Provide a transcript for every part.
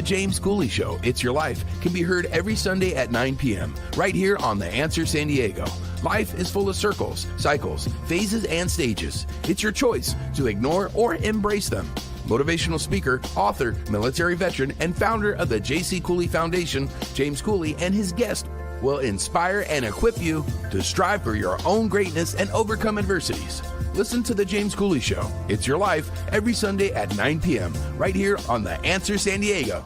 James Cooley Show, It's Your Life, can be heard every Sunday at 9 p.m. right here on The Answer San Diego. Life is full of circles, cycles, phases, and stages. It's your choice to ignore or embrace them. Motivational speaker, author, military veteran, and founder of the J.C. Cooley Foundation, James Cooley, and his guest will inspire and equip you to strive for your own greatness and overcome adversities. Listen to The James Cooley Show, It's Your Life, every Sunday at 9 p.m. right here on The Answer San Diego.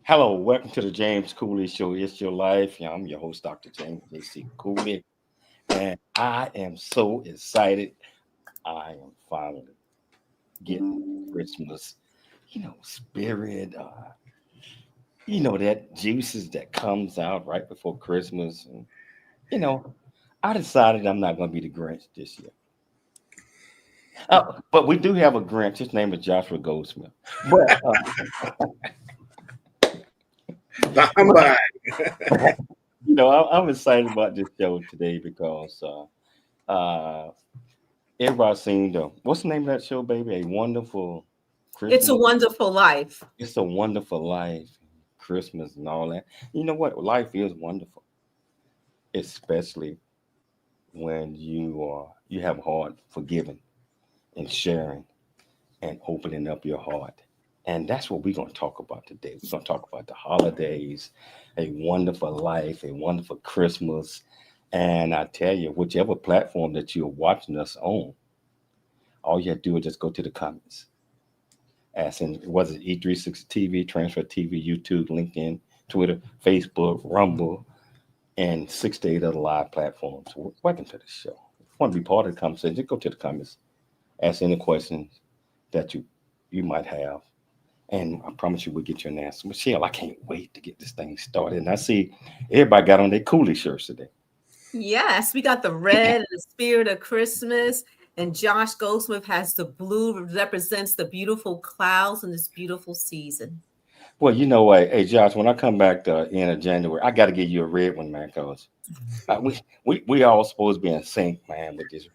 Hello, welcome to the James Cooley Show. It's Your Life. I'm your host, Dr. James J.C. Cooley, and I am so excited. I am finally getting Christmas, spirit. That juices that comes out right before Christmas. And, I decided I'm not going to be the Grinch this year. But we do have a Grinch. His name is Joshua Goldsmith. But I'm excited about this show today because everybody's seen what's the name of that show, baby? A Wonderful Christmas. It's a Wonderful Life. It's a Wonderful Life, Christmas and all that. You know what? Life is wonderful, especially when you have a heart forgiving and sharing and opening up your heart. And that's what we're going to talk about today. We're going to talk about the holidays, a wonderful life, a wonderful Christmas. And I tell you, whichever platform that you're watching us on, all you have to do is just go to the comments. As in, was it E360 TV, Transfer TV, YouTube, LinkedIn, Twitter, Facebook, Rumble, and 6 to 8 other live platforms. Welcome to the show. If you want to be part of the conversation, just go to the comments. Ask any questions that you might have. And I promise you we'll get you an answer. Michelle, I can't wait to get this thing started. And I see everybody got on their Cooley shirts today. Yes, we got the red and the spirit of Christmas. And Josh Goldsmith has the blue, represents the beautiful clouds in this beautiful season. Well, you know what? Hey, Josh, when I come back the end of January, I got to get you a red one, man, because we all supposed to be in sync, man, with this.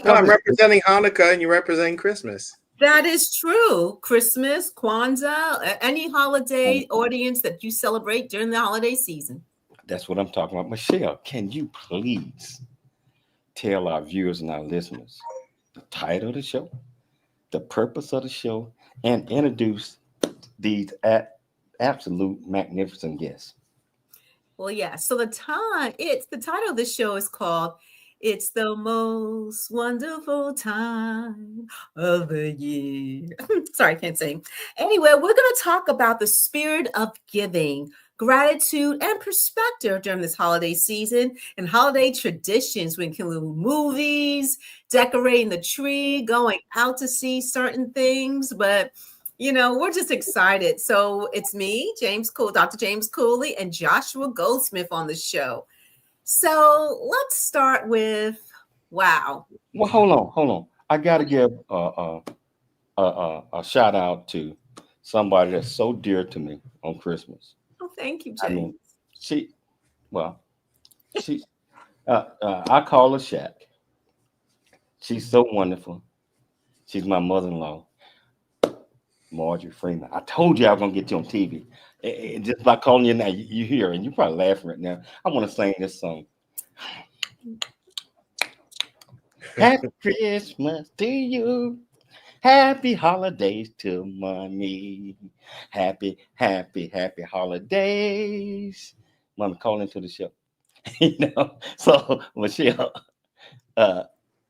No, I'm representing Hanukkah and you represent Christmas. That is true. Christmas, Kwanzaa, any holiday audience that you celebrate during the holiday season. That's what I'm talking about. Michelle, can you please tell our viewers and our listeners the title of the show, the purpose of the show, and introduce these absolute magnificent guests? Well, yeah. So the title of the show is called "It's the Most Wonderful Time of the Year." Sorry, I can't sing. Anyway, we're going to talk about the spirit of giving gratitude, and perspective during this holiday season and holiday traditions. We include movies, decorating the tree, going out to see certain things, but we're just excited. So it's me, Dr. James Cooley, and Joshua Goldsmith on the show. So let's start with wow. Well, hold on. I got to give a shout out to somebody that's so dear to me on Christmas. Oh, thank you, I James. mean, she I call her Shaq. She's so wonderful. She's my mother-in-law, Marjorie Freeman. I told you I was gonna get you on TV. And just by calling you now, you hear, and you're probably laughing right now. I want to sing this song. Happy Christmas to you. Happy holidays to mommy. Happy holidays. Mama, call into the show. So Michelle,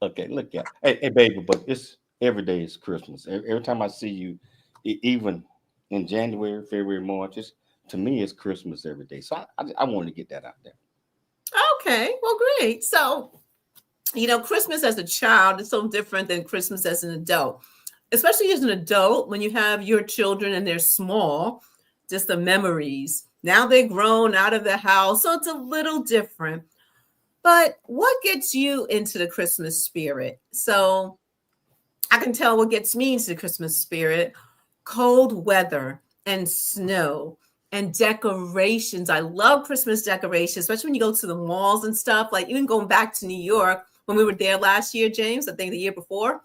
okay, look at hey baby, but it's every day is Christmas. Every time I see you, even in January, February, March, to me it's Christmas every day. So I wanted to get that out there. Okay, well, great. So, Christmas as a child is so different than Christmas as an adult, especially as an adult when you have your children and they're small, just the memories. Now they're grown out of the house, so it's a little different. But what gets you into the Christmas spirit? So I can tell what gets me into the Christmas spirit: cold weather and snow and decorations. I love Christmas decorations, especially when you go to the malls and stuff. Like even going back to New York when we were there last year, James, I think the year before,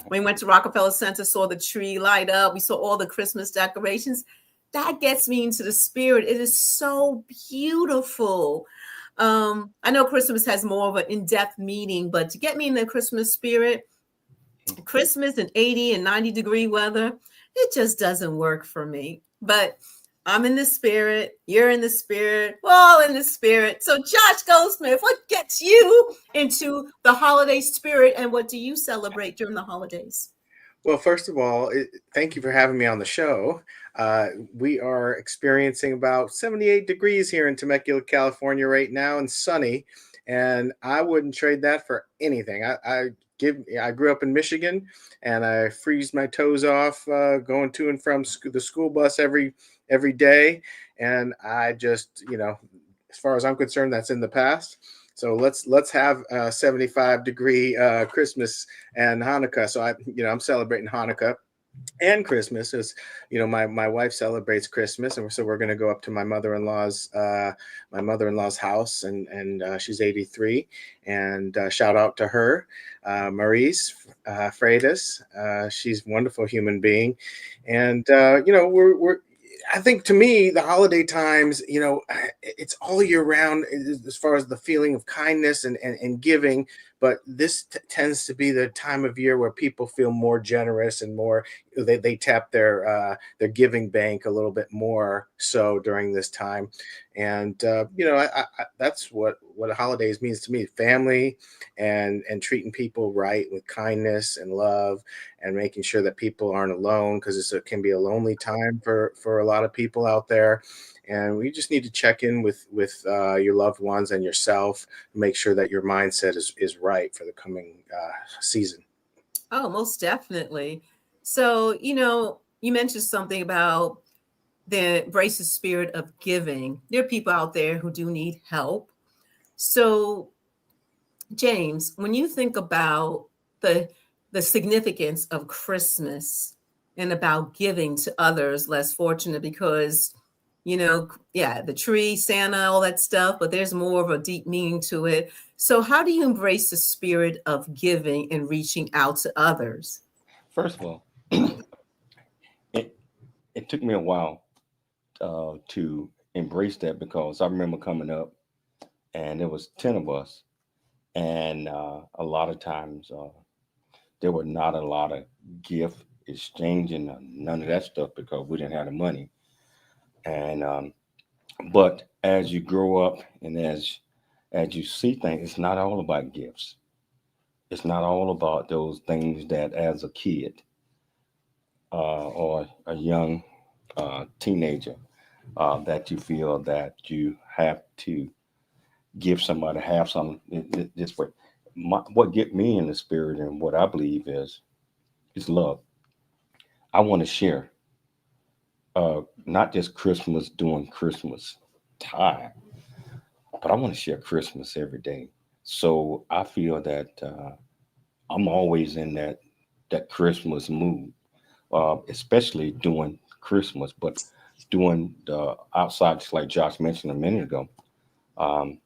when we went to Rockefeller Center, saw the tree light up. We saw all the Christmas decorations. That gets me into the spirit. It is so beautiful. I know Christmas has more of an in-depth meaning, but to get me in the Christmas spirit, Christmas in 80 and 90 degree weather, it just doesn't work for me. But I'm in the spirit. You're in the spirit. We're all in the spirit. So Josh Goldsmith, what gets you into the holiday spirit, and what do you celebrate during the holidays? Well, first of all, thank you for having me on the show. We are experiencing about 78 degrees here in Temecula, California right now, and sunny. And I wouldn't trade that for anything. I grew up in Michigan, and I freeze my toes off going to and from the school bus every day. And I just, as far as I'm concerned, that's in the past. So let's have a 75-degree Christmas and Hanukkah. So I'm celebrating Hanukkah and Christmas. As my wife celebrates Christmas, and so we're going to go up to my mother-in-law's house, and she's 83. And shout out to her, Maurice Freitas. She's a wonderful human being, and we're I think to me, the holiday times, it's all year round as far as the feeling of kindness and giving. But this tends to be the time of year where people feel more generous and more, they tap their giving bank a little bit more so during this time. And, that's what holidays means to me: family and treating people right with kindness and love, and making sure that people aren't alone, because it can be a lonely time for a lot of people out there. And we just need to check in with your loved ones and yourself, make sure that your mindset is right for the coming season. Oh, most definitely. So, you mentioned something about the embrace the spirit of giving. There are people out there who do need help. So, James, when you think about the significance of Christmas and about giving to others less fortunate, because the tree, Santa, all that stuff, but there's more of a deep meaning to it. So how do you embrace the spirit of giving and reaching out to others? First of all, it took me a while to embrace that, because I remember coming up and there was 10 of us, and a lot of times there were not a lot of gift exchanging, none of that stuff, because we didn't have the money. And but as you grow up and as you see things, it's not all about gifts. It's not all about those things that as a kid or a young teenager that you feel that you have to give somebody, have something this way. What get me in the spirit and what I believe is love. I want to share, not just Christmas during Christmas time, but I want to share Christmas every day. So I feel that I'm always in that Christmas mood, especially during Christmas, but doing the outside, just like Josh mentioned a minute ago. Um,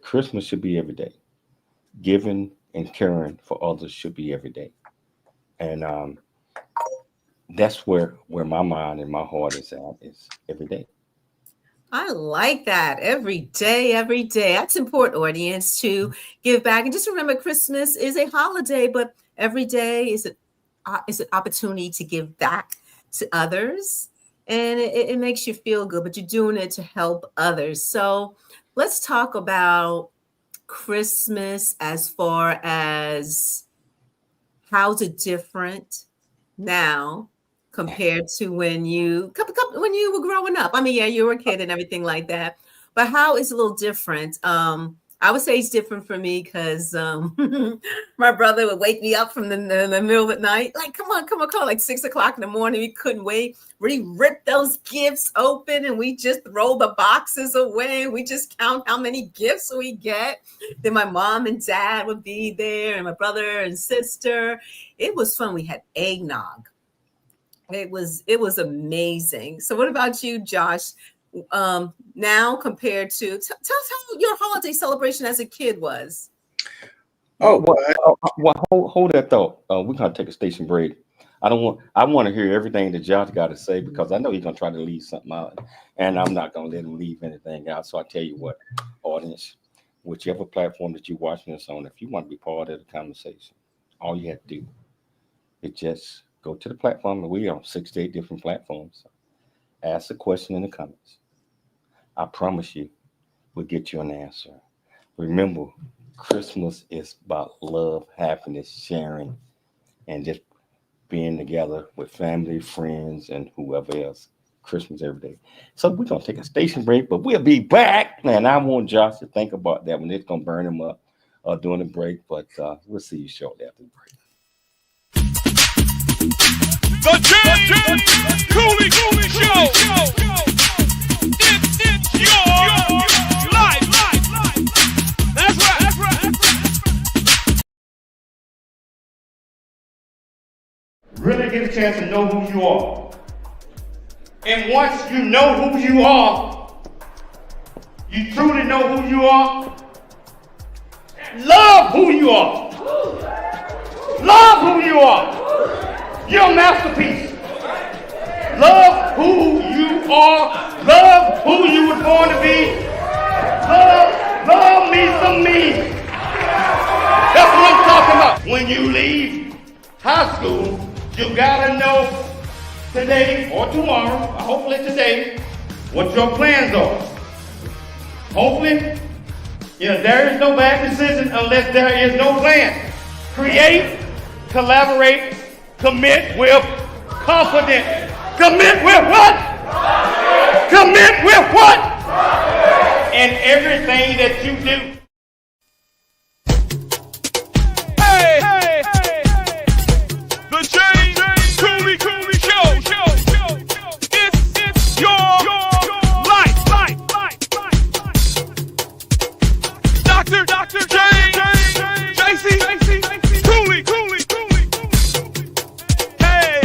Christmas should be every day. Giving and caring for others should be every day, and that's where my mind and my heart is at, is every day. I like that. Every day, every day. That's important, audience, to give back. And just remember, Christmas is a holiday, but every day is an opportunity to give back to others. And it makes you feel good, but you're doing it to help others. So let's talk about Christmas as far as how's it different now compared to when you were growing up. I mean, yeah, you were a kid and everything like that, but how is it a little different? I would say it's different for me because my brother would wake me up from the middle of the night, like, come on, like 6 o'clock in the morning. We couldn't wait. We ripped those gifts open and we just throw the boxes away. We just count how many gifts we get. Then my mom and dad would be there and my brother and sister. It was fun. We had eggnog. It was amazing. So what about you, Josh? Now compared to tell us how your holiday celebration as a kid was. Oh, Hold that thought. We're gonna take a station break. I want to hear everything that Josh got to say, because I know he's gonna try to leave something out, and I'm not gonna let him leave anything out. So I tell you what, audience, whichever platform that you're watching this on, if you want to be part of the conversation, all you have to do is just go to the platform, and we are on 6 to 8 different platforms. Ask a question in the comments. I promise you, we'll get you an answer. Remember, Christmas is about love, happiness, sharing, and just being together with family, friends, and whoever else. Christmas every day. So we're going to take a station break, but we'll be back. And I want Josh to think about that when it's going to burn him up during the break. But we'll see you shortly after the break. The James Cooley Show. It's your life. That's right. Really get a chance to know who you are. And once you know who you are, you truly know who you are, love who you are. Love who you are. You're a masterpiece. Love who you are. Love who you were born to be. Love me some me. That's what I'm talking about. When you leave high school, you gotta know today or tomorrow, or hopefully today, what your plans are. Hopefully, there is no bad decision unless there is no plan. Create, collaborate, commit with confidence. Commit with what? Commit with what? In everything that you do. Hey. The James Cooley Show. It's your life. Dr. James JC Cooley. Hey.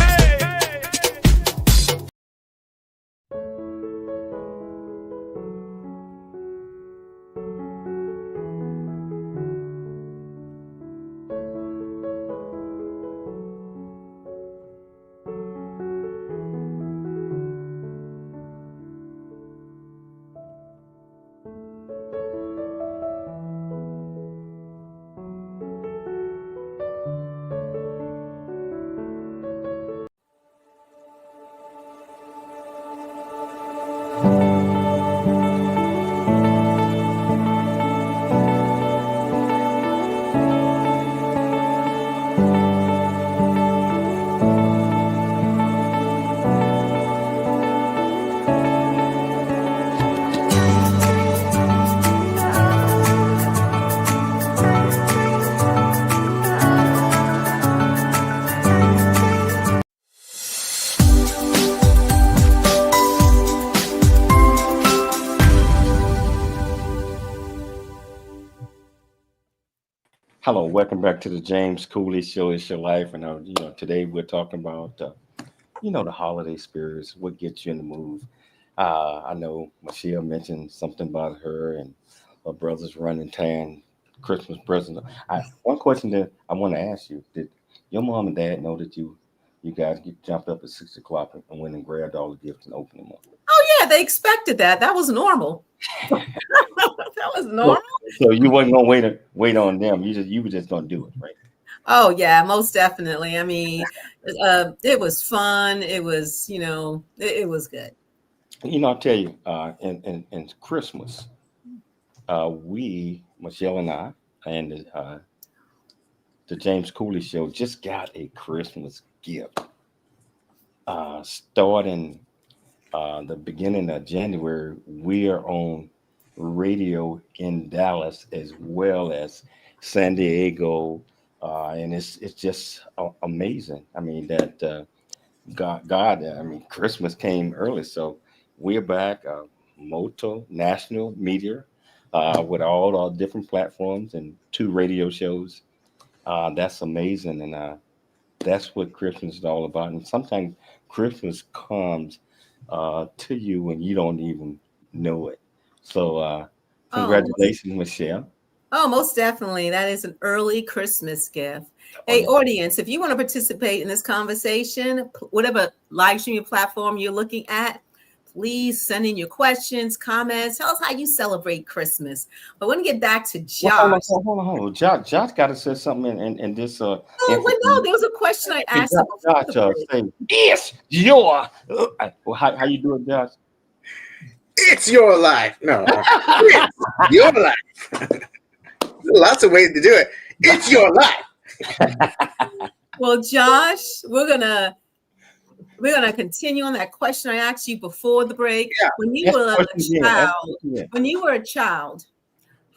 Hello, welcome back to the James Cooley Show. It's your life, and today we're talking about the holiday spirits. What gets you in the mood? I know Michelle mentioned something about her and her brothers running tan Christmas presents. One question that I want to ask you: did your mom and dad know that you guys jumped up at 6 o'clock and went and grabbed all the gifts and opened them up? Oh yeah, they expected that. That was normal. That was normal. So you wasn't gonna wait on them. You were just gonna do it, right? Oh yeah, most definitely. I mean, it was fun. It was, it was good. I'll tell you, in Christmas, we, Michelle and I, and the James Cooley Show just got a Christmas gift. Starting the beginning of January, we are on radio in Dallas as well as San Diego, and it's just amazing. I mean that God. I mean Christmas came early, so we're back. National media with all our different platforms and 2 radio shows. That's amazing, and that's what Christmas is all about. And sometimes Christmas comes to you when you don't even know it. So, congratulations, Michelle. Oh, most definitely. That is an early Christmas gift. Oh, Hey, yeah. audience, if you want to participate in this conversation, whatever live streaming platform you're looking at, please send in your questions, comments. Tell us how you celebrate Christmas. But we're going to get back to Josh. Hold on. Josh got to say something in this. Oh, well, no, there was a question I asked him before the Josh, break. say, it's your. How you doing, Josh? It's your life. No, it's your life. Lots of ways to do it. It's your life. Well, Josh, we're gonna continue on that question I asked you before the break. Yeah. When you were a child,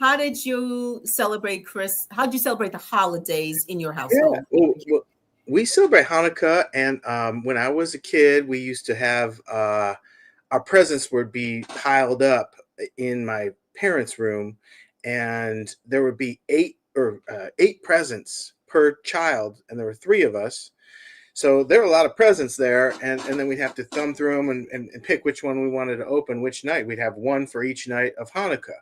how did you celebrate how did you celebrate the holidays in your household? Yeah. Well, we celebrate Hanukkah, and when I was a kid, we used to have our presents would be piled up in my parents' room, and there would be 8 presents per child, and there were 3 of us. So there were a lot of presents there, and then we'd have to thumb through them and pick which one we wanted to open which night. We'd have one for each night of Hanukkah.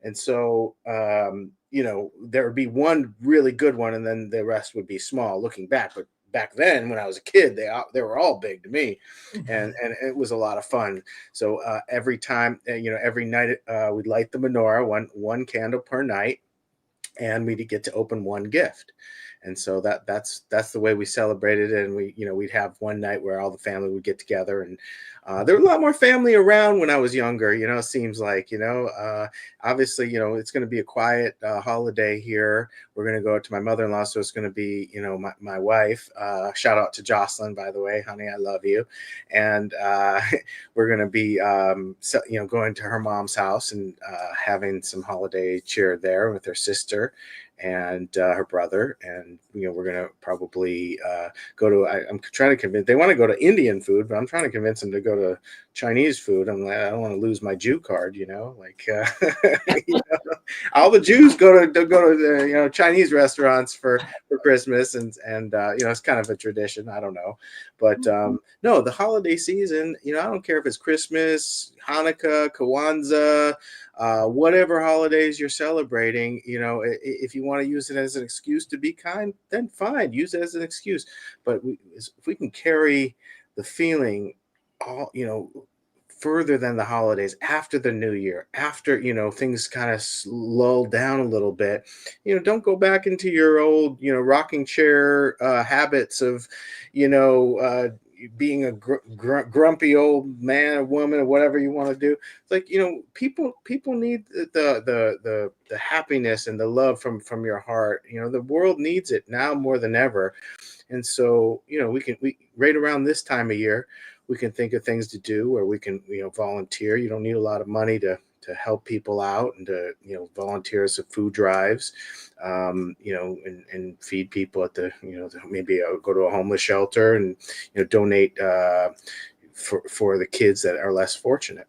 And so, there would be one really good one, and then the rest would be small looking back. But back then, when I was a kid, they were all big to me, and it was a lot of fun. So every time, every night, we'd light the menorah, one candle per night, and we'd get to open one gift. And so that's the way we celebrated it. And we'd have one night where all the family would get together, and there was a lot more family around when I was younger. It seems like, obviously, it's going to be a quiet holiday here. We're going to go to my mother-in-law. So it's going to be, my wife, shout out to Jocelyn, by the way, honey, I love you. And we're going to be, going to her mom's house and having some holiday cheer there with her sister and her brother, and we're gonna probably go to. I'm trying to convince. They want to go to Indian food, but I'm trying to convince them to go to Chinese food. I'm like, I don't want to lose my Jew card, all the Jews go to Chinese restaurants for Christmas, and it's kind of a tradition. I don't know, but no, the holiday season. I don't care if it's Christmas, Hanukkah, Kwanzaa. Whatever holidays you're celebrating, if you want to use it as an excuse to be kind, then fine, use it as an excuse. But if we can carry the feeling all, further than the holidays, after the new year, after, things kind of lull down a little bit, don't go back into your old, rocking chair habits of, being a grumpy old man or woman or whatever you want to do. It's like, people need the happiness and the love from your heart. The world needs it now more than ever. And so, we right around this time of year, we can think of things to do, or we can, volunteer. You don't need a lot of money to help people out and to, volunteer as food drives, and feed people at the, maybe go to a homeless shelter and, donate for the kids that are less fortunate.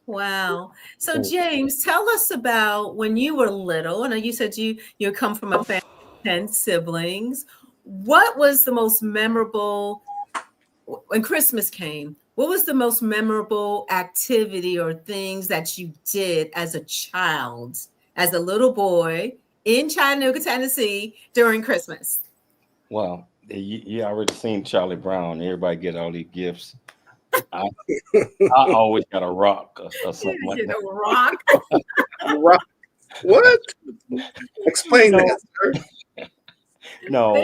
Wow. So James, tell us about when you were little. I know you said you come from a family of 10 siblings. What was the most memorable when Christmas came? What was the most memorable activity or things that you did as a child, as a little boy in Chattanooga, Tennessee during Christmas? Well, you already seen Charlie Brown. Everybody get all these gifts. I, I always got a rock or something like You that. know, rock. Rock. What? Explain No. that, sir. No,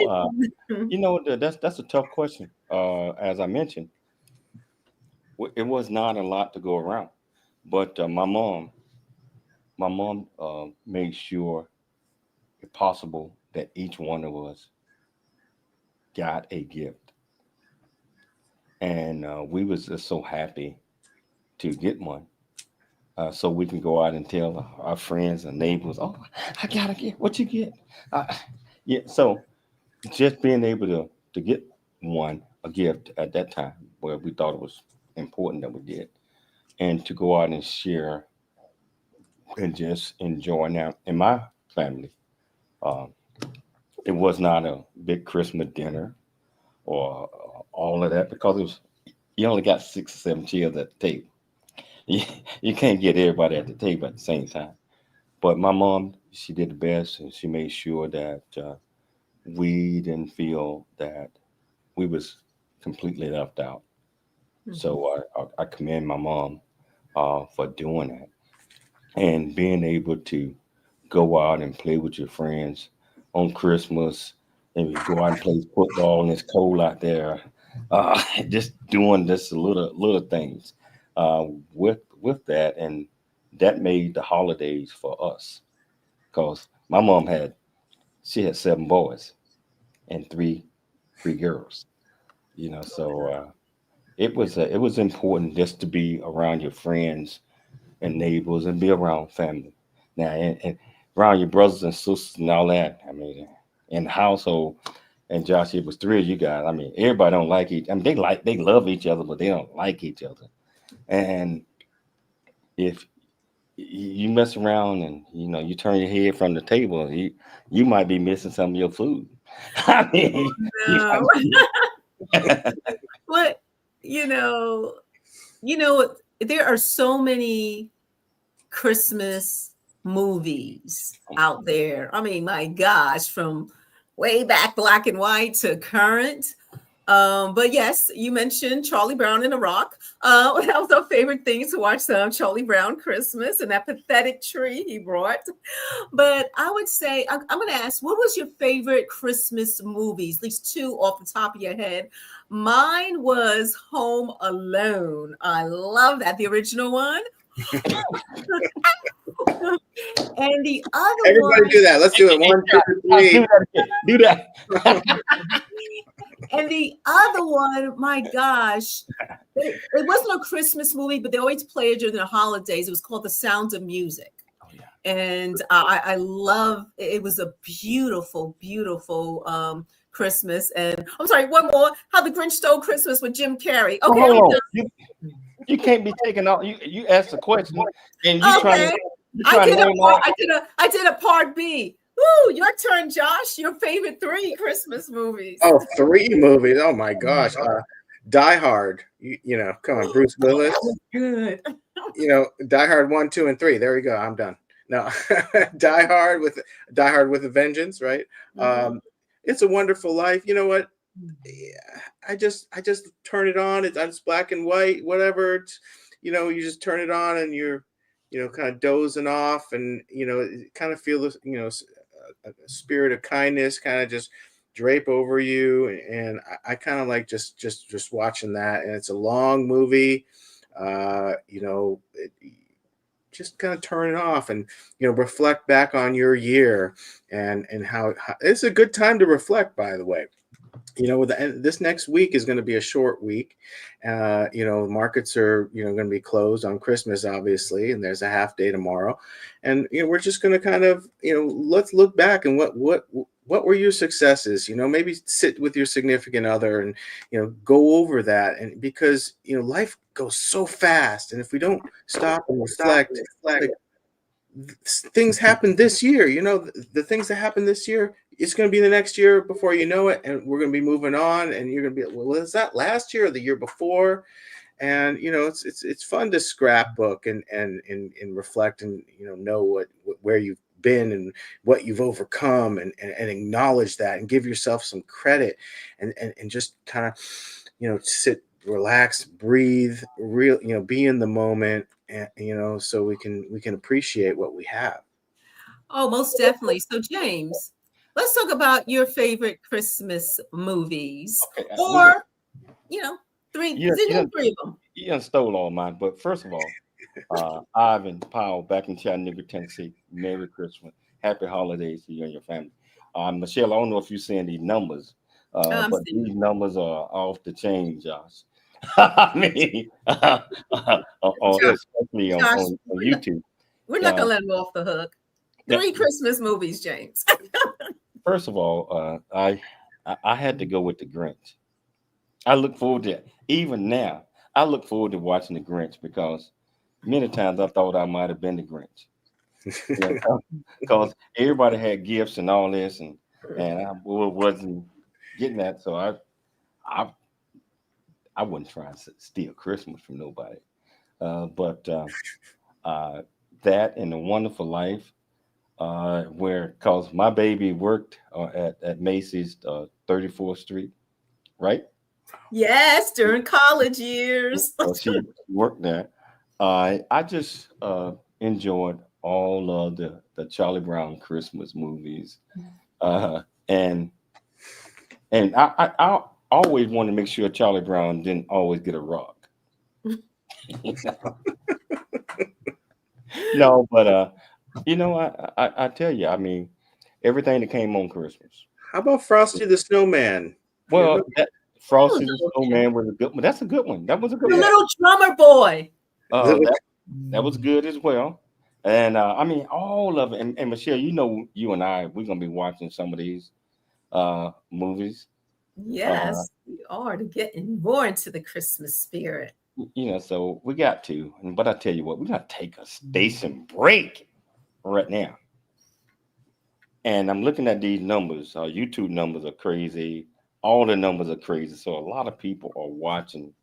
that's a tough question. As I mentioned, it was not a lot to go around, but my mom made sure, if possible, that each one of us got a gift, and we was just so happy to get one. So we can go out and tell our friends and neighbors, "Oh, I got a gift. What you get?" Uh, yeah. So just being able to get a gift at that time, where we thought it was important that we did, and to go out and share and just enjoy. Now, in my family, um, it was not a big Christmas dinner or all of that, because it was, you only got 6 or 7 chairs at the table. You, you can't get everybody at the table at the same time. But my mom, she did the best, and she made sure that we didn't feel that we was completely left out. So I commend my mom for doing that, and being able to go out and play with your friends on Christmas, and you go out and play football and it's cold out there. Just doing this little things with that, and that made the holidays for us. Because my mom she had 7 boys and three girls. So it was important just to be around your friends and neighbors and be around family. Now, and around your brothers and sisters and all that. I mean, in the household, and Josh, it was 3 of you guys. I mean, everybody don't like each. I mean, they love each other, but they don't like each other. And if you mess around and you turn your head from the table, you might be missing some of your food. I mean, No. you But there are so many Christmas movies out there. I mean, my gosh, from way back black and white to current. But yes, you mentioned Charlie Brown and the Rock. That was our favorite thing to watch, Charlie Brown Christmas and that pathetic tree he brought. But I would say, I'm going to ask, what was your favorite Christmas movies? At least 2 off the top of your head. Mine was Home Alone. I love that, the original one. And the other Everybody one, do that. Let's do it. 1, 2, 3. do that. and the other one, my gosh, it wasn't a Christmas movie, but they always play it during the holidays. It was called The Sound of Music. Oh, yeah. And I love it. Was a beautiful, beautiful Christmas. And I'm sorry, one more. How the Grinch Stole Christmas with Jim Carrey. Okay, Hold on. You can't be taking off. You asked a question and you trying to. I did a part B. Woo, your turn, Josh. Your favorite 3 Christmas movies. Oh, 3 movies. Oh my gosh. Die Hard. Come on, Bruce Willis. Good. Die Hard 1, 2, and 3. There we go. I'm done. No, Die Hard with a Vengeance, right? It's a Wonderful Life. You know what? Yeah, I just turn it on. It's black and white, whatever. It's, you just turn it on and you're, kind of dozing off, and kind of feel this, a spirit of kindness kind of just drape over you, and I kind of like just watching that. And it's a long movie, just kind of turn it off and reflect back on your year, and how it's a good time to reflect, by the way. This next week is going to be a short week. Markets are, going to be closed on Christmas, obviously, and there's a half day tomorrow. And, we're just going to kind of, let's look back and what what were your successes? Maybe sit with your significant other and, go over that. And because, life goes so fast. And if we don't stop and reflect, like, things happen this year, the things that happen this year, it's going to be the next year before you know it. And we're going to be moving on, and you're going to be, well, is that last year or the year before? And, it's fun to scrapbook and reflect and, know where you've been and what you've overcome, and acknowledge that and give yourself some credit, and just kind of, sit, relax, breathe, be in the moment, and, so we can appreciate what we have. Oh, most definitely. So, James, let's talk about your favorite Christmas movies, Okay, or, three, you, you, done, three of them. you done stole all mine. But first of all, Ivan Powell back in Chattanooga, Tennessee. Merry Christmas. Happy holidays to you and your family. Michelle, I don't know if you're seeing these numbers, but these numbers are off the chain, Josh. I mean, especially on YouTube. We're not going to let him off the hook. Three Christmas movies, James. First of all, I had to go with the Grinch. I look forward to it. Even now, I look forward to watching the Grinch, because many times I thought I might have been the Grinch. Because everybody had gifts and all this, and I wasn't getting that. So I wasn't trying to steal Christmas from nobody. But that and A Wonderful Life, because my baby worked at Macy's 34th Street, right? Yes, during college years. So she worked there. I just enjoyed all of the Charlie Brown Christmas movies, and I always wanted to make sure Charlie Brown didn't always get a rock. No, but I tell you, I mean, everything that came on Christmas. How about Frosty the Snowman? Well, Frosty the Snowman was a good one. That's a good one. That was a good The one. Little Drummer Boy. That was good as well. And I mean, all of it. And Michelle, you and I, we're gonna be watching some of these movies. Yes, we are, to get more into the Christmas spirit. So we got to. But I tell you what, we got to take a station break right now. And I'm looking at these numbers. YouTube numbers are crazy. All the numbers are crazy. So a lot of people are watching.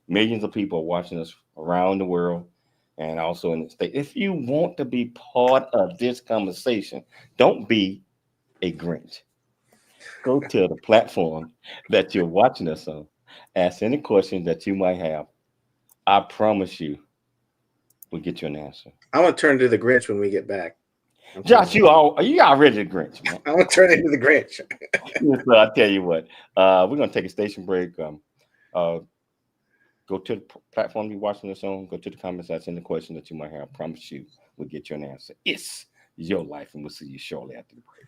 Millions of people are watching us around the world, and also in the state. If you want to be part of this conversation, don't be a Grinch. Go to the platform that you're watching us on. Ask any questions that you might have. I promise you, we'll get you an answer. I want to turn to the Grinch when we get back. Josh, you already the Grinch, man. I want to turn into the Grinch. So I'll tell you what. We're gonna take a station break. Go to the platform you're watching this on. Go to the comments, ask any question that you might have. I promise you, we'll get you an answer. It's your life, and we'll see you shortly after the break.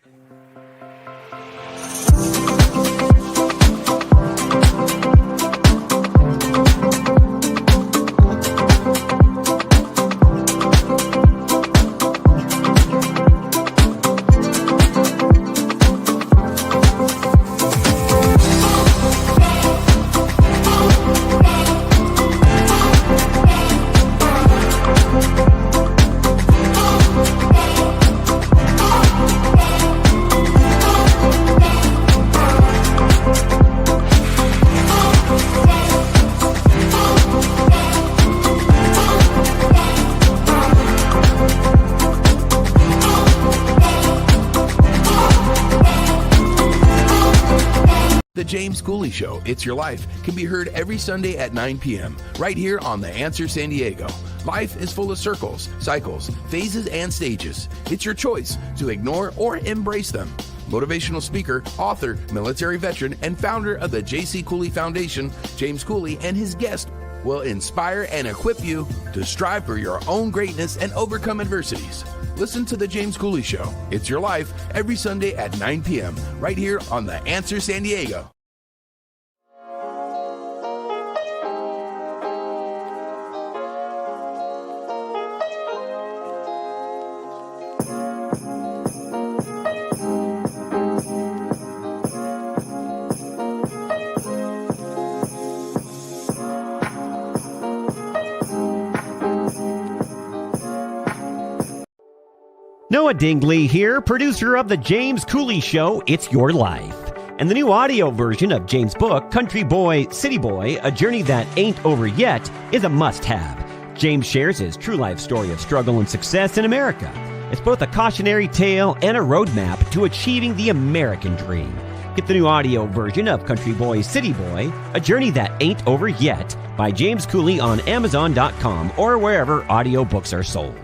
The James Cooley Show, It's Your Life, can be heard every Sunday at 9 p.m. right here on The Answer San Diego. Life is full of circles, cycles, phases, and stages. It's your choice to ignore or embrace them. Motivational speaker, author, military veteran, and founder of the J.C. Cooley Foundation, James Cooley, and his guest will inspire and equip you to strive for your own greatness and overcome adversities. Listen to The James Cooley Show, It's Your Life, every Sunday at 9 p.m. right here on The Answer San Diego. Noah Dingley here, producer of The James Cooley Show, It's Your Life. And the new audio version of James' book, Country Boy, City Boy, A Journey That Ain't Over Yet, is a must-have. James shares his true life story of struggle and success in America. It's both a cautionary tale and a roadmap to achieving the American dream. Get the new audio version of Country Boy, City Boy, A Journey That Ain't Over Yet by James Cooley on Amazon.com or wherever audiobooks are sold.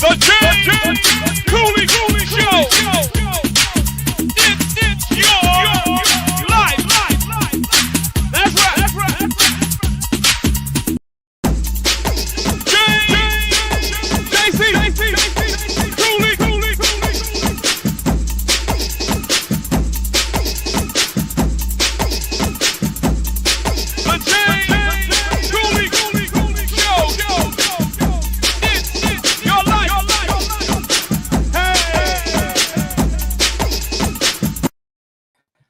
The James Cooley Show. It's your life. That's right. JC Cooley. The James Cooley Show. It's your life.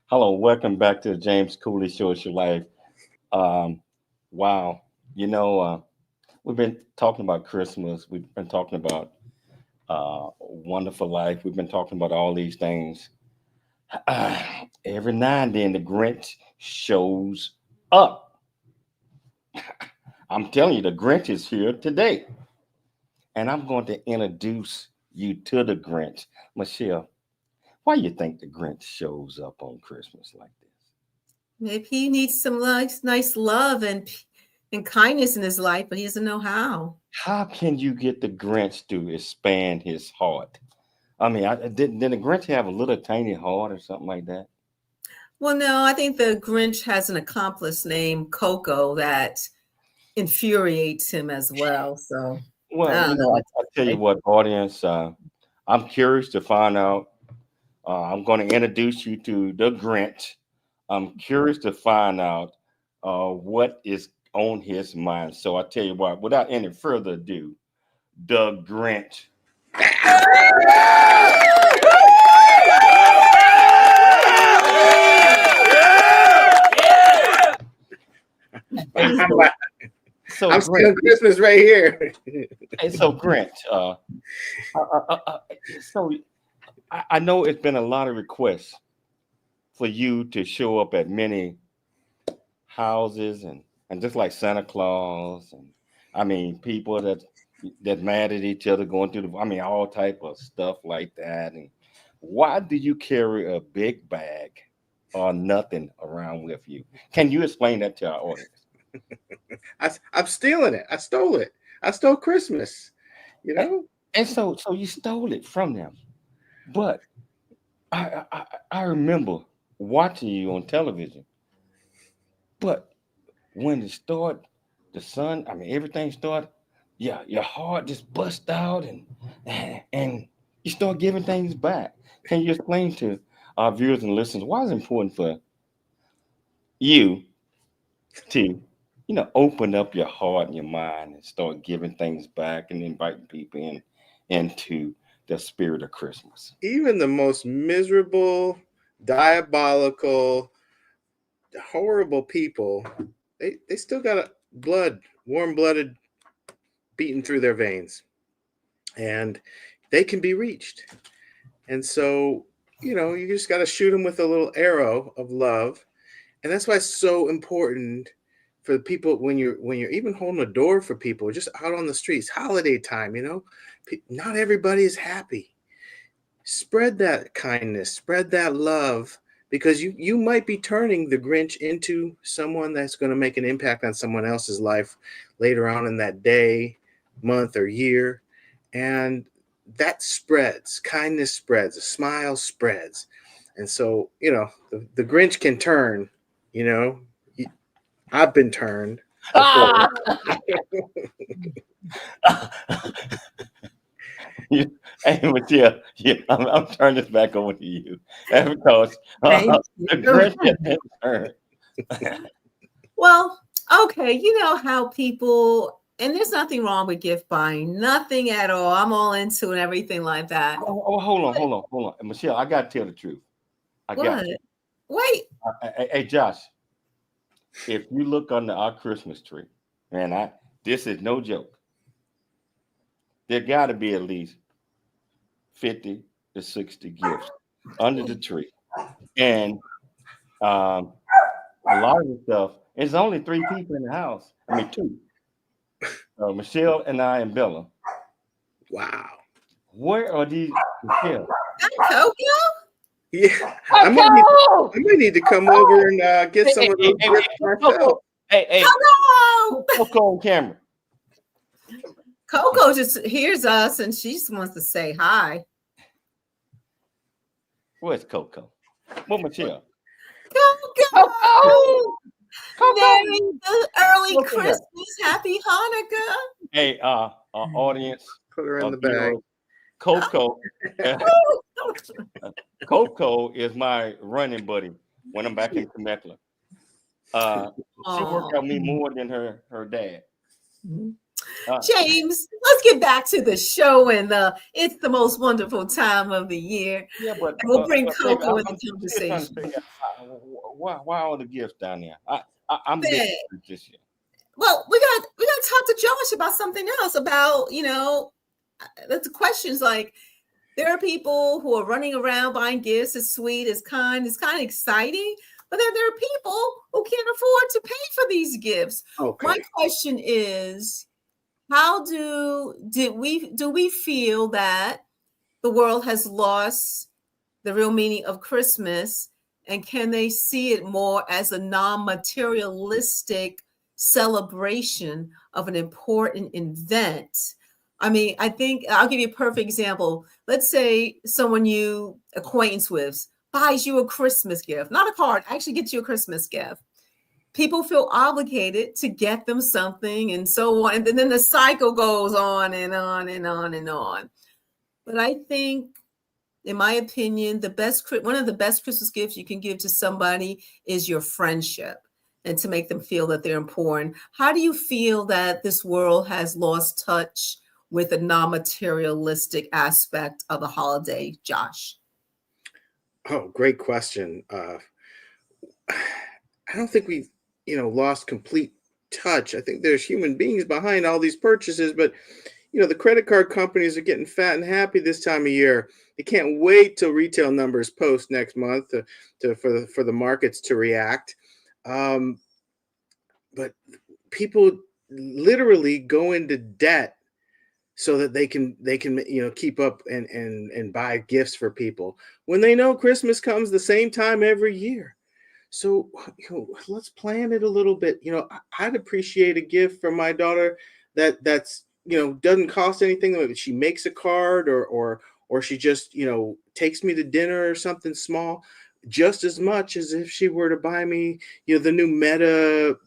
Hello, welcome back to the James Cooley Show. It's Your Life. Wow, we've been talking about Christmas. We've been talking about wonderful life. We've been talking about all these things. Every now and then, the Grinch shows up. I'm telling you, the Grinch is here today, and I'm going to introduce you to the Grinch, Michelle. Why do you think the Grinch shows up on Christmas like this? Maybe he needs some nice love and kindness in his life, but he doesn't know how. How can you get the Grinch to expand his heart? I mean, did the Grinch have a little tiny heart or something like that? Well, no, I think the Grinch has an accomplice named Coco that infuriates him as well. So, Well, I tell you what, audience, I'm curious to find out. I'm going to introduce you to the Grinch. I'm curious to find out what is on his mind. So I tell you what, without any further ado, the Grinch. So I'm still Christmas right here. And so Grinch, so I know it's been a lot of requests for you to show up at many houses and just like Santa Claus, and I mean people that mad at each other going through all type of stuff like that. And why do you carry a big bag or nothing around with you? Can you explain that to our audience? I'm stealing it. I stole it. I stole Christmas. And so you stole it from them. But I remember watching you on television. But when it started, everything started, your heart just bust out and you start giving things back. Can you explain to our viewers and listeners why it's important for you to, open up your heart and your mind and start giving things back and inviting people into the spirit of Christmas? Even the most miserable, diabolical, horrible people, they still got warm-blooded beating through their veins, and they can be reached. And so, you just got to shoot them with a little arrow of love. And that's why it's so important for the people when you're even holding a door for people, just out on the streets, holiday time, not everybody is happy. Spread that kindness, spread that love because you might be turning the Grinch into someone that's going to make an impact on someone else's life later on in that day, month, or year. And that spreads. Kindness spreads. A smile spreads. And so, the Grinch can turn. I've been turned before. Hey, Mattia, I'm turning this back over to you. Because Thank the you. Grinch has been turned. Well, okay, you know how people, and there's nothing wrong with gift buying, nothing at all. I'm all into and everything like that. Oh, hold on. Michelle, I got to tell the truth. I got What? to. Wait. Hey, Josh, if you look under our Christmas tree, man, this is no joke. There got to be at least 50 to 60 gifts under the tree. And a lot of the stuff, it's only 3 people in the house. I mean, 2. Michelle and I and Bella. Wow. Where are these, Michelle? Coco? Yeah. I might need to come over and get some of those gifts myself. Hey, Hello. Coco on camera. Coco just hears us and she just wants to say hi. Where's Coco? Well, Michelle. Coco! Merry early Coco. Christmas. Happy Hanukkah. Hey, audience. Put her in the bag. Coco. Coco is my running buddy when I'm back in Temecula. She worked out me more than her dad. James, let's get back to the show, and it's the most wonderful time of the year. Yeah, but and we'll bring Coco baby, into the conversation. Why all the gifts down there? I'm big this year. Well, we got to talk to Josh about something else. About the questions like there are people who are running around buying gifts. It's sweet, it's kind of exciting. But then there are people who can't afford to pay for these gifts. Okay. My question is, how do we feel that the world has lost the real meaning of Christmas, and can they see it more as a non-materialistic celebration of an important event? I mean, I think I'll give you a perfect example. Let's say someone you acquaintance with buys you a Christmas gift, not a card, actually gets you a Christmas gift. People feel obligated to get them something and so on. And then the cycle goes on and on and on and on. But I think, in my opinion, one of the best Christmas gifts you can give to somebody is your friendship, and to make them feel that they're important. How do you feel that this world has lost touch with a non-materialistic aspect of the holiday, Josh? Oh, great question. I don't think we've, lost complete touch. I think there's human beings behind all these purchases, but the credit card companies are getting fat and happy this time of year. They can't wait till retail numbers post next month for the markets to react. But people literally go into debt so that they can keep up and buy gifts for people when they know Christmas comes the same time every year. So let's plan it a little bit. I'd appreciate a gift from my daughter that's doesn't cost anything. She makes a card or she just takes me to dinner or something small, just as much as if she were to buy me the new Meta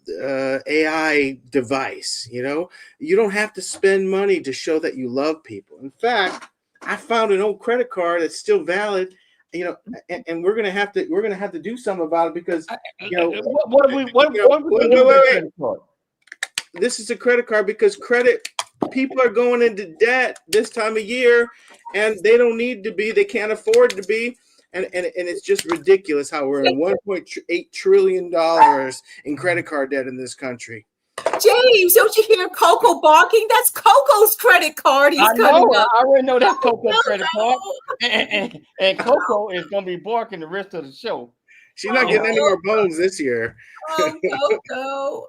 AI device. You don't have to spend money to show that you love people. In fact, I found an old credit card that's still valid, and we're gonna have to do something about it because wait. This is a credit card because people are going into debt this time of year, and they don't need to be. They can't afford to be. And it's just ridiculous how we're in $1.8 trillion in credit card debt in this country. James, don't you hear Coco barking? That's Coco's credit card. I already know that's Coco's credit card. And Coco is going to be barking the rest of the show. She's not getting any more bones this year. Oh, Coco.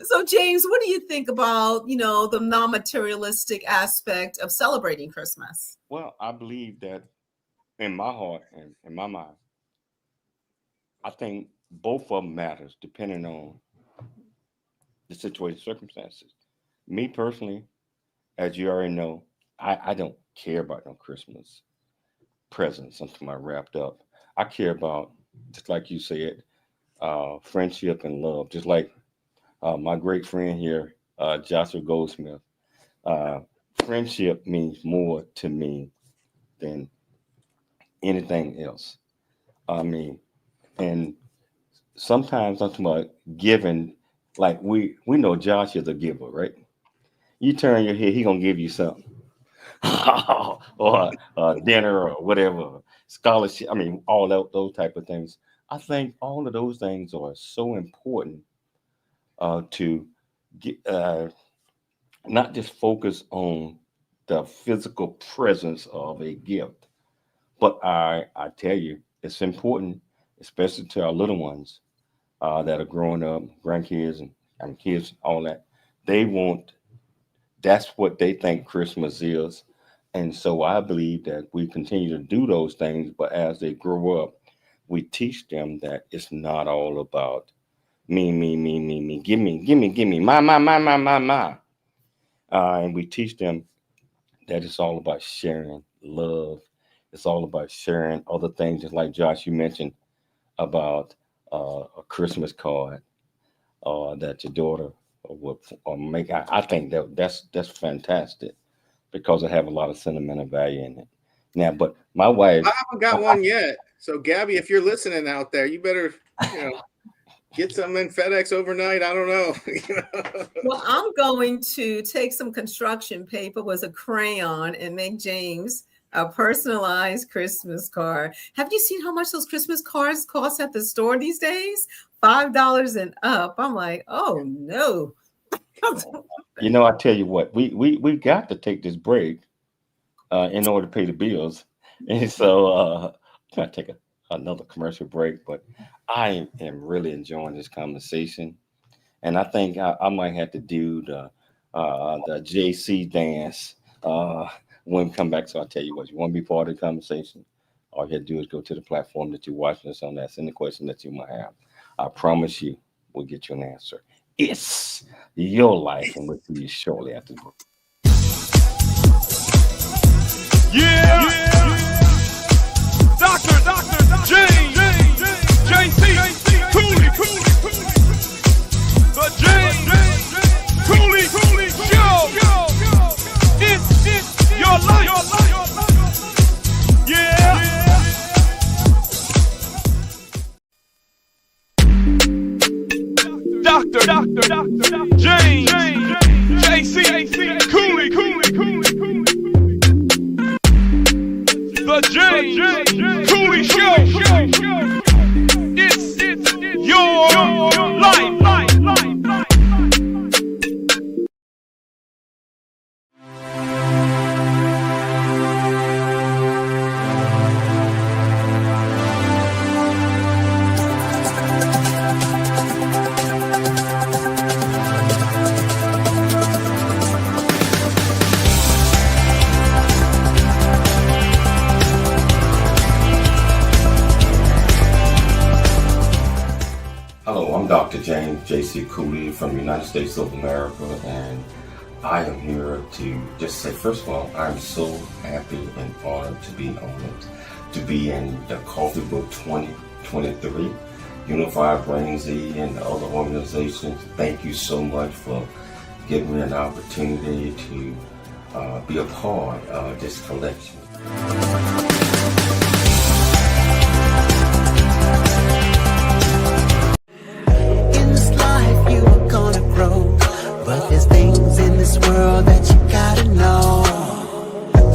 So, James, what do you think about, the non-materialistic aspect of celebrating Christmas? Well, I believe that in my heart and in my mind, I think both of them matters depending on the situation, circumstances. Me personally, as you already know, I don't care about no Christmas presents until I wrapped up. I care about, just like you said, friendship and love. Just like my great friend here, Joshua Goldsmith. Friendship means more to me than anything else. I mean, and sometimes I'm talking about giving. Like we know Josh is a giver, right? You turn your head, he gonna give you something, or dinner or whatever, scholarship. I mean, all those type of things. I think all of those things are so important to get, not just focus on the physical presence of a gift, but I tell you, it's important, especially to our little ones that are growing up, grandkids and kids, all that. That's what they think Christmas is. And so I believe that we continue to do those things, but as they grow up, we teach them that it's not all about me, give me, my. And we teach them that it's all about sharing love. It's all about sharing other things, just like Josh, you mentioned about a Christmas card that your daughter would make. I think that's fantastic because it have a lot of sentimental value in it. Now, but my wife, I haven't got one yet. So Gabby, if you're listening out there, you better, get something in FedEx overnight. I don't know. Well, I'm going to take some construction paper with a crayon and make James a personalized Christmas card. Have you seen how much those Christmas cards cost at the store these days? $5 and up. I'm like, oh no. I tell you what, we got to take this break in order to pay the bills. And so I'm going to take another commercial break, but I am really enjoying this conversation. And I think I might have to do the JC dance when we come back. So I'll tell you what, you want to be part of the conversation? All you have to do is go to the platform that you're watching us on. That's any question that you might have. I promise you, we'll get you an answer. It's your life, and we'll see you shortly after the break. Yeah. Dr. James, JC, Cooley, the James Cooley Show. It's your life. Yeah. Dr. James, JC, Cooley, the James Cooley Show. It's your life. I'm Dr. James J.C. Cooley from the United States of America, and I am here to just say, first of all, I'm so happy and honored to be in the Coffee Book 2023, Unified Brain Z and the other organizations. Thank you so much for giving me an opportunity to be a part of this collection. But there's things in this world that you gotta know.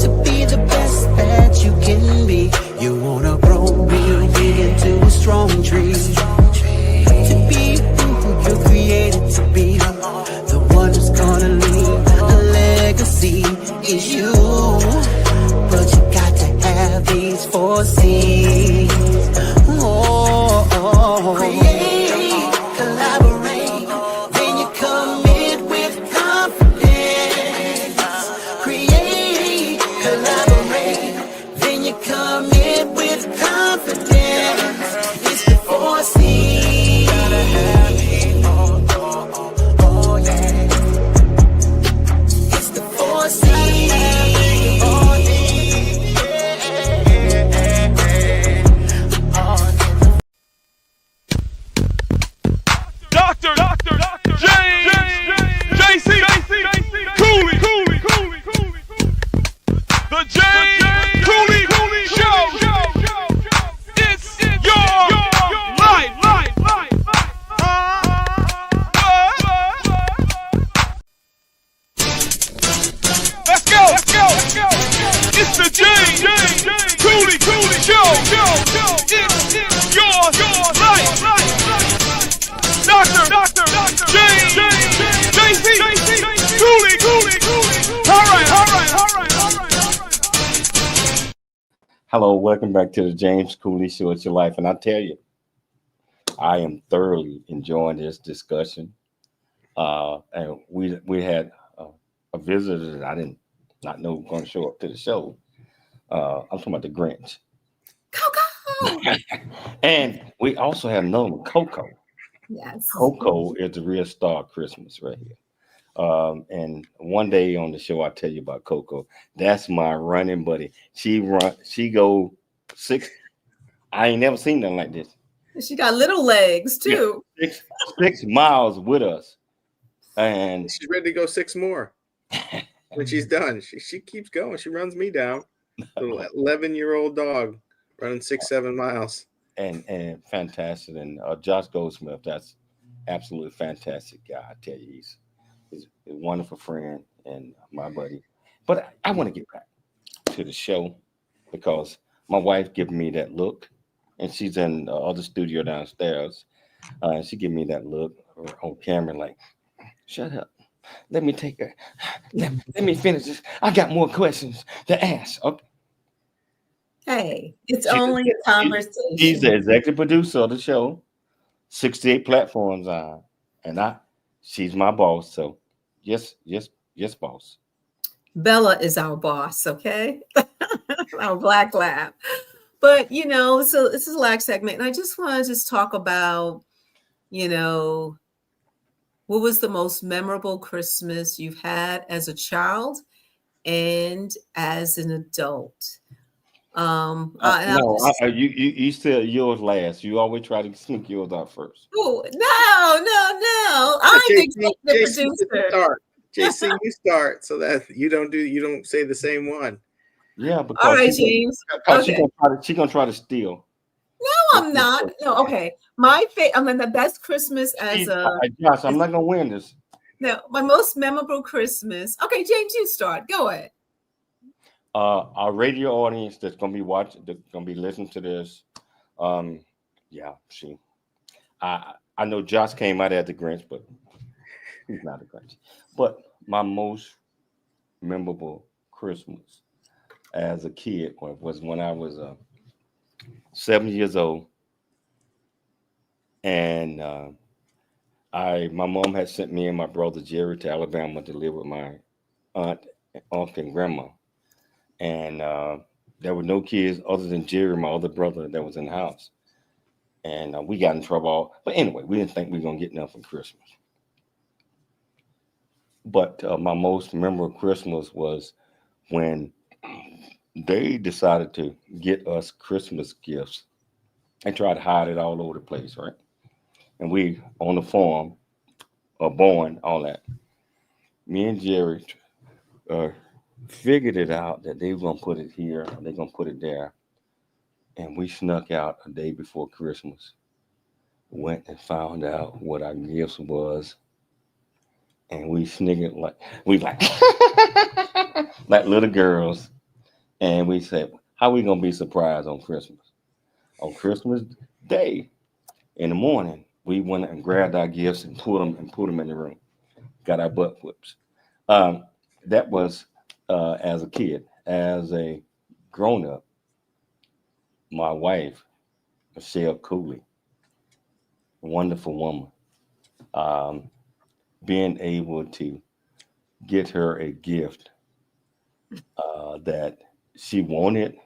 To be the best that you can be, you wanna grow real big into a strong tree. To be who you're created to be, the one who's gonna leave a legacy is you. But you got to have life. Dr. James, JC, Cooley. All right. Hello, welcome back to the James Cooley Show. It's your life, and I tell you, I am thoroughly enjoying this discussion. And we had a visitor that I did not know was going to show up to the show. I'm talking about the Grinch. Coco. And we also have another one, Coco. Yes. Coco is the real star of Christmas right here. And one day on the show, I'll tell you about Coco. That's my running buddy. She go 6. I ain't never seen nothing like this. She got little legs too. 6 miles with us. And she's ready to go 6 more. When she's done, she keeps going. She runs me down. Little 11-year-old dog running 6-7 miles. And fantastic. And Josh Goldsmith, that's absolutely fantastic guy. I tell you, he's a wonderful friend and my buddy. But I want to get back to the show because my wife gave me that look, and she's in the other studio downstairs. And she gave me that look on camera, like, shut up. Let me take her. Let me finish this. I got more questions to ask. Okay. Hey, it's only a conversation. She's the executive producer of the show, 68 platforms on, and she's my boss. So yes, boss. Bella is our boss, okay? Our black lab. But so this is the last segment, and I just want to talk about, what was the most memorable Christmas you've had as a child and as an adult? You said yours last. You always try to sneak yours out first. Oh, no. I'm the producer. JC, you start so that you don't say the same one. Yeah, because all right, James. Okay. She's gonna try to steal. No, I'm not. No, okay. My favorite. The best Christmas as Josh, I'm not gonna win this. No, my most memorable Christmas. Okay, James, you start. Go ahead. Our radio audience that's gonna be watching, that's gonna be listening to this. I know Josh came out at the Grinch, but he's not a Grinch. But my most memorable Christmas as a kid was when I was 7 years old, and my mom had sent me and my brother Jerry to Alabama to live with my aunt, uncle, and grandma. And there were no kids other than Jerry, my other brother, that was in the house. And we got in trouble. But anyway, we didn't think we were going to get nothing for Christmas. But my most memorable Christmas was when they decided to get us Christmas gifts and try to hide it all over the place, right? And we, on the farm, born, all that. Me and Jerry figured it out that they were going to put it here, they're going to put it there. And we snuck out a day before Christmas, went and found out what our gifts was. And we sniggered like like little girls. And we said, how are we going to be surprised on Christmas? On Christmas Day, in the morning, we went and grabbed our gifts and put them in the room. Got our butt whips. That was as a kid. As a grown-up, my wife, Michelle Cooley, a wonderful woman, being able to get her a gift that she wanted,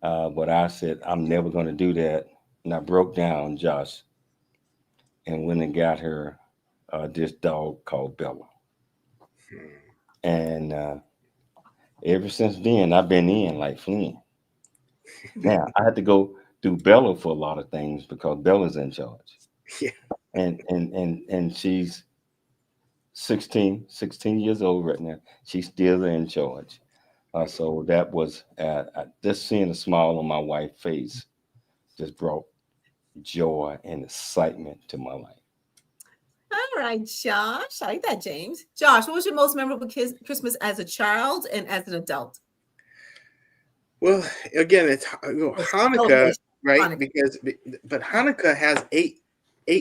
but I said, I'm never going to do that. And I broke down, Josh, and went and got her this dog called Bella. And ever since then, I've been in like Flynn. Now, I had to go through Bella for a lot of things because Bella's in charge. Yeah. And she's 16 years old right now. She's still in charge. So that was just seeing a smile on my wife's face just brought joy and excitement to my life. All right, Josh. I like that, James. Josh, what was your most memorable Christmas as a child and as an adult? Well, again, it's Hanukkah. right? Hanukkah. But Hanukkah has eight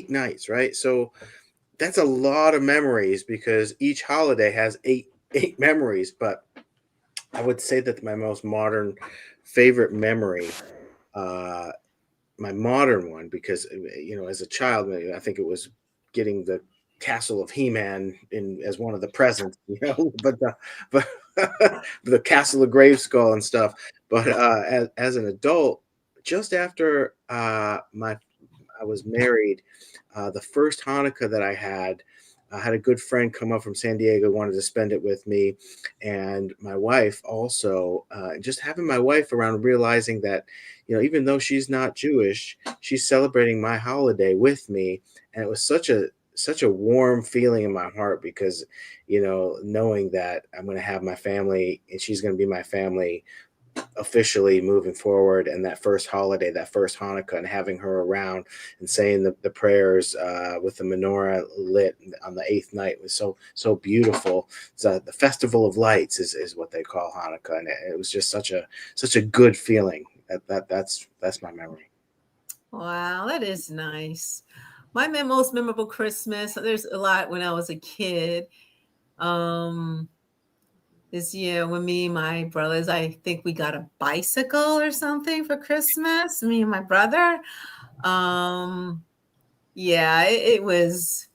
nights, right? So that's a lot of memories because each holiday has eight memories. But I would say that my most modern favorite memory, uh, my modern one, because as a child, I think it was getting the castle of He-Man in as one of the presents, but the castle of Graveskull and stuff. But as an adult, just after I was married, the first Hanukkah that I had a good friend come up from San Diego, wanted to spend it with me, and my wife also. Just having my wife around, realizing that, even though she's not Jewish, she's celebrating my holiday with me, and it was such a warm feeling in my heart because, knowing that I'm going to have my family and she's going to be my family officially moving forward, and that first holiday, that first Hanukkah, and having her around and saying the prayers with the menorah lit on the eighth night was so beautiful. So the festival of lights is what they call Hanukkah, and it was just such a good feeling. That's my memory. Wow, that is nice. My most memorable Christmas, there's a lot when I was a kid. This year when me and my brothers, I think we got a bicycle or something for Christmas, me and my brother. Yeah, it was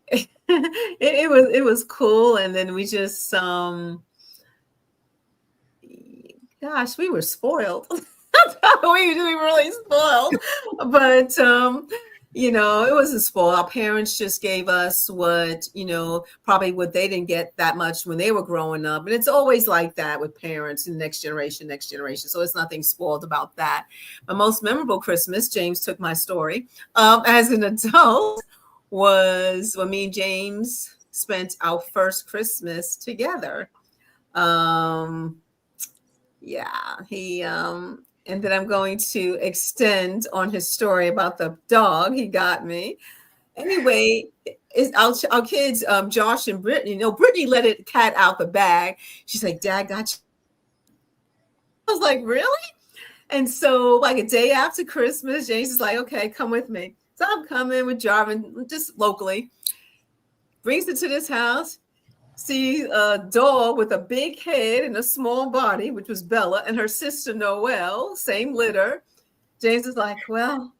it was cool. And then we just gosh, we were spoiled. We really spoiled. But it wasn't spoiled. Our parents just gave us what, probably what they didn't get that much when they were growing up. And it's always like that with parents and next generation. So it's nothing spoiled about that. My most memorable Christmas, James took my story, as an adult, was when me and James spent our first Christmas together. He and then I'm going to extend on his story about the dog he got me. Anyway, our kids, Josh and Brittany, Brittany let it cat out the bag. She's like, Dad got you. I was like, really? And so like a day after Christmas, James is like, okay, come with me. So I'm coming with Jarvin, just locally. Brings it to this house. See a dog with a big head and a small body, which was Bella, and her sister Noelle, same litter. James is like, well,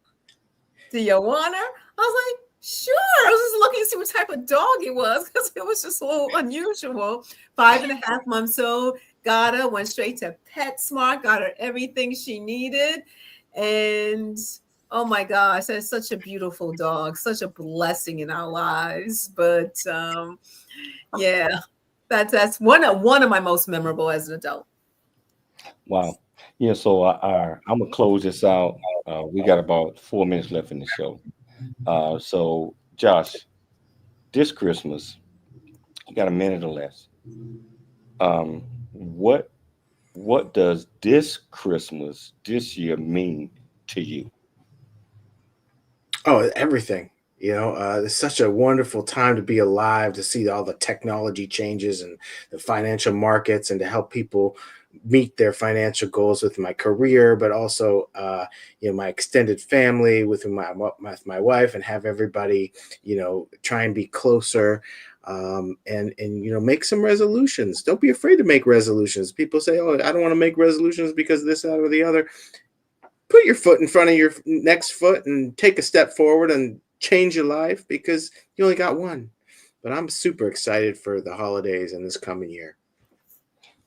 do you want her? I was like, sure. I was just looking to see what type of dog it was because it was just a little unusual. 5.5 months old, got her, went straight to PetSmart, got her everything she needed. And oh my gosh, that's such a beautiful dog, such a blessing in our lives. But yeah, that's one of my most memorable as an adult. Wow. Yeah, so I'm gonna close this out. We got about 4 minutes left in the show. So Josh, this Christmas, you got a minute or less. What does this Christmas this year mean to you? Oh, everything. It's such a wonderful time to be alive, to see all the technology changes and the financial markets, and to help people meet their financial goals with my career, but also, my extended family with my wife, and have everybody, try and be closer, and make some resolutions. Don't be afraid to make resolutions. People say, oh, I don't want to make resolutions because this, that, or the other. Put your foot in front of your next foot and take a step forward and change your life, because you only got one. But I'm super excited for the holidays and this coming year.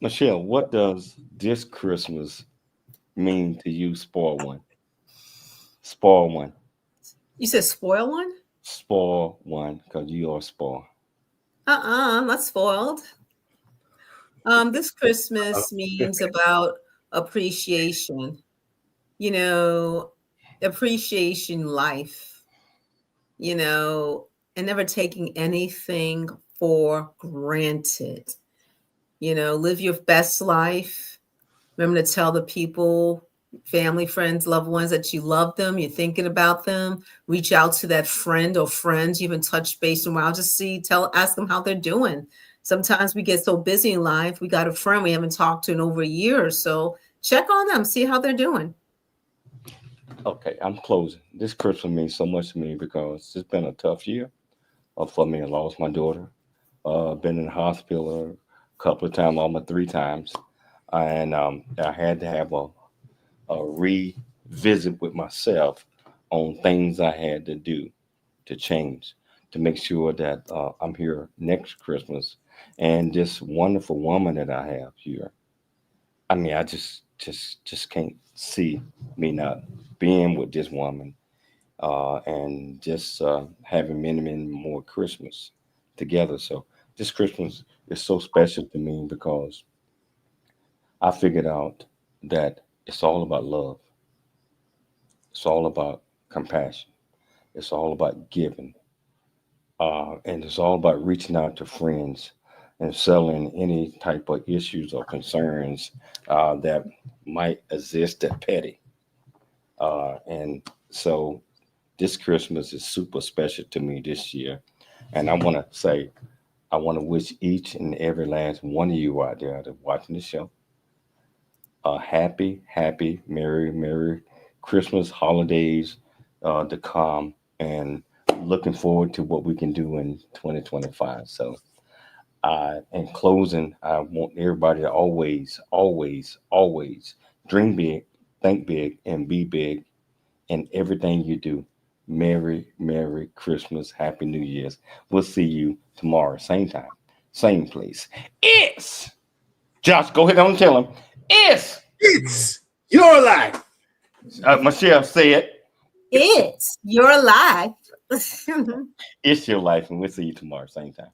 Michelle, what does this Christmas mean to you? Spoil one. You said spoil one? Spoil one, because you are spoiled. I'm not spoiled. This Christmas means about appreciation. Appreciation life. And never taking anything for granted. Live your best life. Remember to tell the people, family, friends, loved ones, that you love them, you're thinking about them. Reach out to that friend or friends you haven't touched base in a while. Just ask them how they're doing. Sometimes we get so busy in life, we got a friend we haven't talked to in over a year or so. Check on them, see how they're doing. Okay, I'm closing. This Christmas means so much to me because it's been a tough year for me. I lost my daughter. Been in the hospital a couple of times, almost 3 times, and I had to have a revisit with myself on things I had to do to change to make sure that I'm here next Christmas. And this wonderful woman that I have here, I mean, I just can't see me not being with this woman and just having many more Christmas together. So this Christmas is so special to me because I figured out that it's all about love. It's all about compassion. It's all about giving. And it's all about reaching out to friends and selling any type of issues or concerns that might exist at petty. And so this Christmas is super special to me this year. And I want to say, I want to wish each and every last one of you out there that's watching the show a happy, merry Christmas holidays to come, and looking forward to what we can do in 2025. So, in closing, I want everybody to always dream big, think big, and be big in everything you do. Merry Christmas, Happy New Year's. We'll see you tomorrow, same time, same place. It's Josh. Go ahead and tell him. It's your life. Michelle, say it. It's your life. It's your life, and we'll see you tomorrow, same time.